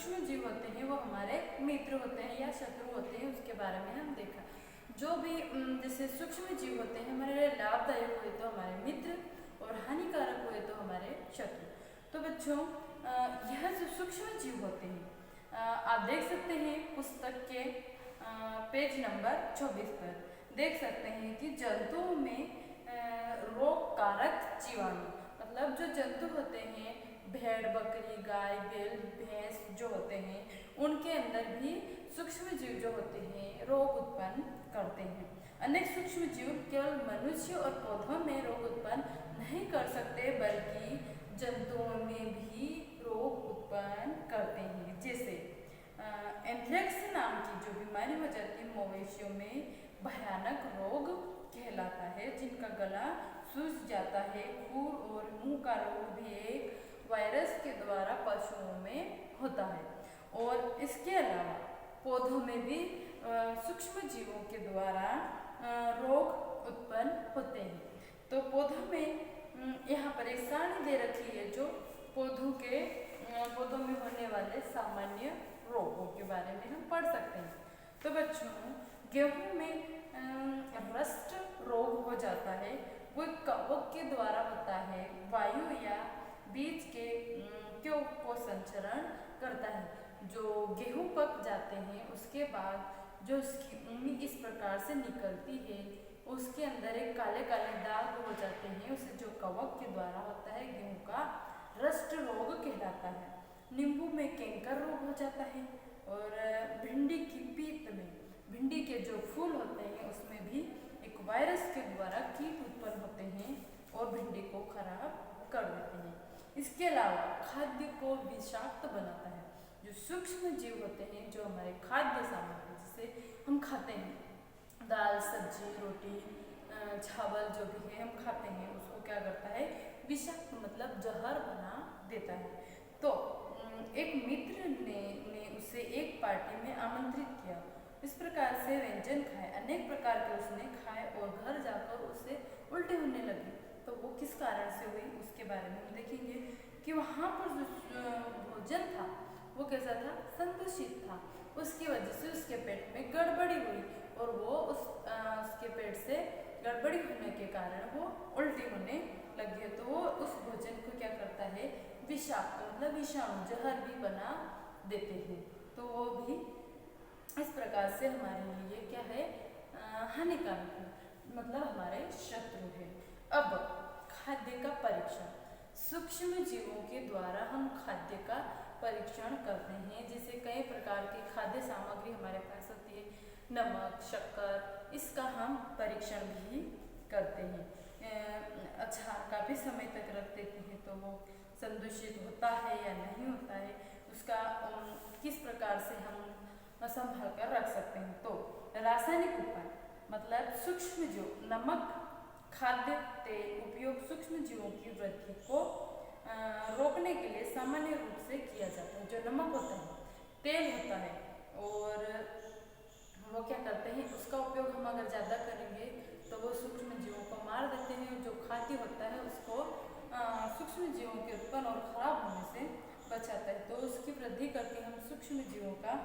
सूक्ष्म जीव होते हैं वो हमारे मित्र होते हैं या शत्रु होते हैं, उसके बारे में हम देखा। जो भी जैसे सूक्ष्म जीव होते हैं हमारे लिए लाभदायक हुए तो हमारे मित्र और हानिकारक हुए तो हमारे शत्रु। तो बच्चों यह जो सूक्ष्म जीव होते हैं आप देख सकते हैं पुस्तक के पेज नंबर 24 पर देख सकते हैं कि जंतुओं में रोगकारक जीवाणु, मतलब जो जंतु होते हैं भेड़, बकरी, गाय, बैल, भैंस जो होते हैं उनके अंदर भी सूक्ष्म जीव जो होते हैं रोग उत्पन्न करते हैं। अनेक सूक्ष्म जीव केवल मनुष्य और पौधों में रोग उत्पन्न नहीं कर सकते बल्कि जंतुओं में भी रोग उत्पन्न करते हैं। जैसे एंथ्रेक्स नाम की जो बीमारी हो जाती है मवेशियों में भयानक रोग कहलाता है, जिनका गला सूज जाता है। खुर और मुंह का रोग भी एक वायरस के द्वारा पशुओं में होता है। और इसके अलावा पौधों में भी सूक्ष्म जीवों के द्वारा रोग उत्पन्न होते हैं। तो पौधों में यहाँ पर एक सारणी दे रखी है जो पौधों में होने वाले सामान्य रोगों के बारे में हम पढ़ सकते हैं। तो बच्चों गेहूं में रस्ट रोग हो जाता है, वो कवक के द्वारा होता है। वायु या बीज के को संचरण करता है। जो गेहूं पक जाते हैं उसके बाद जो उसकी ऊनी इस प्रकार से निकलती है उसके अंदर एक काले काले दाग हो जाते हैं, उसे जो कवक के द्वारा होता है गेहूं का रस्ट रोग कहलाता है। नींबू में कैंकर रोग हो जाता है। और भिंडी की पीत में भिंडी के जो फूल होते हैं उसमें भी एक वायरस के द्वारा कीट उत्पन्न होते हैं और भिंडी को खराब कर देते हैं। इसके अलावा खाद्य को विषाक्त बनाता है। जो सूक्ष्म जीव होते हैं जो हमारे खाद्य सामग्री जिसे हम खाते हैं, दाल, सब्जी, रोटी, चावल जो भी है हम खाते हैं उसको क्या करता है विषाक्त मतलब जहर बना देता है। तो एक मित्र ने उसे एक पार्टी में आमंत्रित किया। इस प्रकार से व्यंजन खाए, अनेक प्रकार के उसने खाए और घर जाकर उसे उल्टी होने लगी। तो वो किस कारण से हुई उसके बारे में हम देखेंगे कि वहाँ पर जो भोजन था वो कैसा था, संदूषित था। उसकी वजह से उसके पेट में गड़बड़ी हुई और वो उसके पेट से गड़बड़ी होने के कारण वो उल्टी होने लगी है। तो वो उस भोजन को क्या करता है विषाक्त मतलब विषाणु जहर भी बना देते हैं। तो वो भी इस प्रकार से हमारे लिए क्या है हानिकारक है, मतलब हमारे शत्रु है। अब खाद्य का परीक्षण, सूक्ष्म जीवों के द्वारा हम खाद्य का परीक्षण करते हैं। जैसे कई प्रकार की खाद्य सामग्री हमारे पास होती है, नमक, शक्कर, इसका हम परीक्षण भी करते हैं। अचार काफ़ी समय तक रख देते हैं तो वो संदूषित होता है या नहीं होता है, उसका किस प्रकार से हम संभाल कर रख सकते हैं। तो रासायनिक उपाय मतलब सूक्ष्म जीव, नमक, खाद्य तेल उपयोग सूक्ष्म जीवों की वृद्धि को रोकने के लिए सामान्य रूप से किया जाता है। जो नमक होता है, तेल होता है और वो क्या करते हैं उसका उपयोग हम अगर ज़्यादा करेंगे तो वो सूक्ष्म जीवों को मार देते हैं। जो खाद्य होता है उसको सूक्ष्म जीवों के उत्पन्न और खराब होने से बचाता है। तो उसकी वृद्धि करके हम सूक्ष्म जीवों का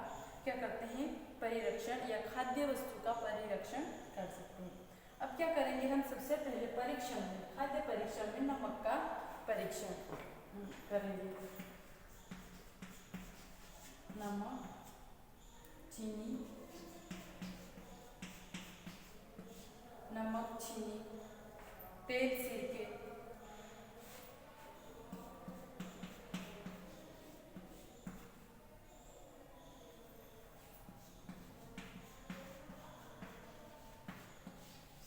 क्या करते हैं परिरक्षण या खाद्य वस्तु का परिरक्षण कर सकते हैं। अब क्या करेंगे हम सबसे पहले परीक्षण में, खाद्य परीक्षण में नमक का परीक्षण करेंगे। नमक, चीनी, नमक, चीनी, तेल, सिरके,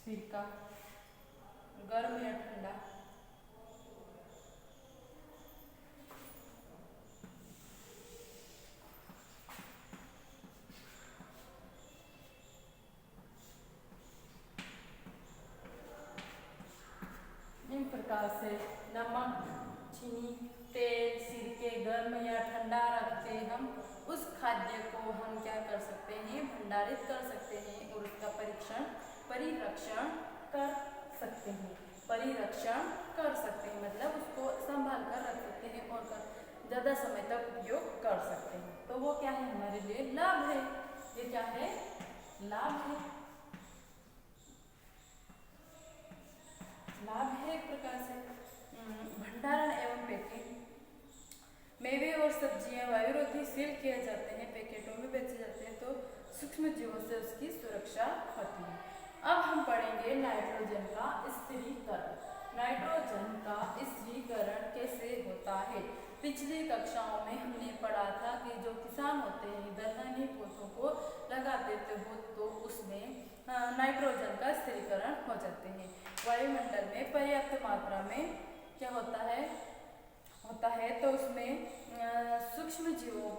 सिरका गर्म या ठंडा, इन प्रकार से नमक, चीनी, तेल, सिरके गर्म या ठंडा रखते हम उस खाद्य को हम क्या कर सकते हैं भंडारित कर सकते हैं और उसका परिरक्षण कर सकते हैं। परिरक्षण कर सकते हैं मतलब उसको संभाल कर रख सकते हैं और ज़्यादा समय तक उपयोग कर सकते हैं। तो वो क्या है हमारे लिए लाभ है। ये क्या है लाभ है। लाभ है एक प्रकार से। भंडारण एवं पैकिंग, मेवे और सब्जियां वायुरोधी सील किए जाते हैं, पैकेटों में बेचे जाते हैं तो सूक्ष्म जीवों से उसकी सुरक्षा होती है। अब हम पढ़ेंगे नाइट्रोजन का स्थिरीकरण। नाइट्रोजन का स्थिरीकरण कैसे होता है। पिछली कक्षाओं में हमने पढ़ा था कि जो किसान होते हैं दलहनी पौधों को लगाते थे वो तो उसमें नाइट्रोजन का स्थिरीकरण हो जाते हैं। वायुमंडल में पर्याप्त मात्रा में क्या होता है तो उसमें सूक्ष्म जीवों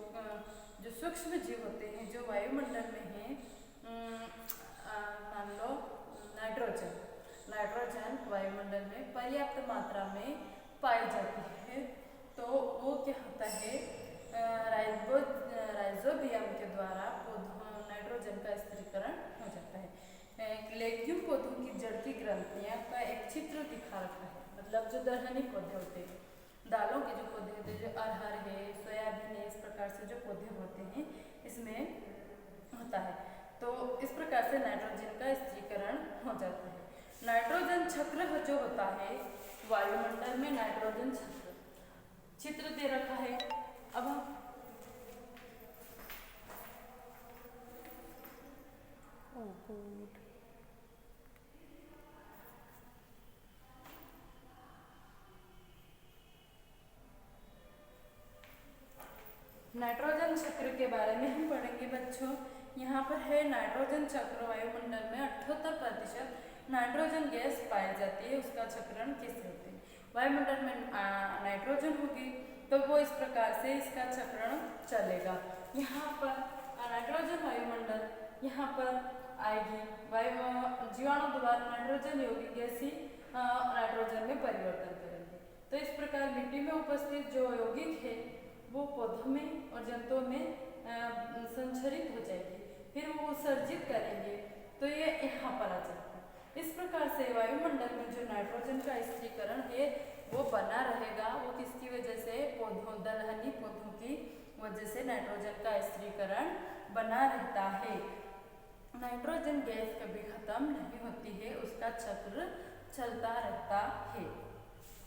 जो सूक्ष्म जीव होते हैं जो वायुमंडल में हैं, मान लो नाइट्रोजन वायुमंडल में पर्याप्त मात्रा में पाई जाती है तो वो क्या होता है राइजोबियम के द्वारा नाइट्रोजन का स्थिरीकरण हो जाता है। लेग्यूम पौधों की जड़ की ग्रंथियां का एक चित्र दिखा रखा है, मतलब जो दलहनी पौधे होते हैं, दालों के जो पौधे होते हैं, जो अरहर है, सोयाबीन है, इस प्रकार से जो पौधे होते हैं इसमें होता है। तो इस प्रकार से नाइट्रोजन का स्थिरीकरण हो जाता है। नाइट्रोजन चक्र जो होता है वायुमंडल में, नाइट्रोजन चित्र दे रखा है। अब हम नाइट्रोजन चक्र के बारे में हम पढ़ेंगे बच्चों। यहाँ पर है नाइट्रोजन चक्र, वायुमंडल में 78% नाइट्रोजन गैस पाई जाती है, उसका चक्रण कैसे होते हैं। वायुमंडल में नाइट्रोजन होगी तो वो इस प्रकार से इसका चक्रण चलेगा। यहाँ पर नाइट्रोजन वायुमंडल यहाँ पर आएगी, जीवाणु द्वारा नाइट्रोजन यौगिक गैस ही नाइट्रोजन में परिवर्तन करेंगे। तो इस प्रकार मिट्टी में उपस्थित जो यौगिक है वो पौधों में और जंतुओं में संचरित हो जाएगी, फिर वो उत्सर्जित करेंगे तो ये यहाँ पर आ जाएगा। इस प्रकार से वायुमंडल में जो नाइट्रोजन का स्थिरीकरण है वो बना रहेगा। वो किसकी वजह से, पौधों दलहनी पौधों की वजह से नाइट्रोजन का स्थिरीकरण बना रहता है। नाइट्रोजन गैस कभी खत्म नहीं होती है, उसका चक्र चलता रहता है।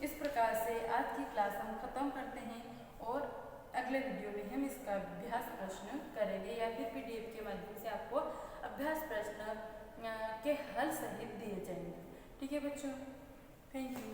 इस प्रकार से आज की क्लास हम खत्म करते हैं और अगले वीडियो में हम इसका अभ्यास प्रश्न करेंगे या फिर पीडीएफ के माध्यम से आपको अभ्यास प्रश्न के हल सहित दिए जाएंगे। ठीक है बच्चों, थैंक यू।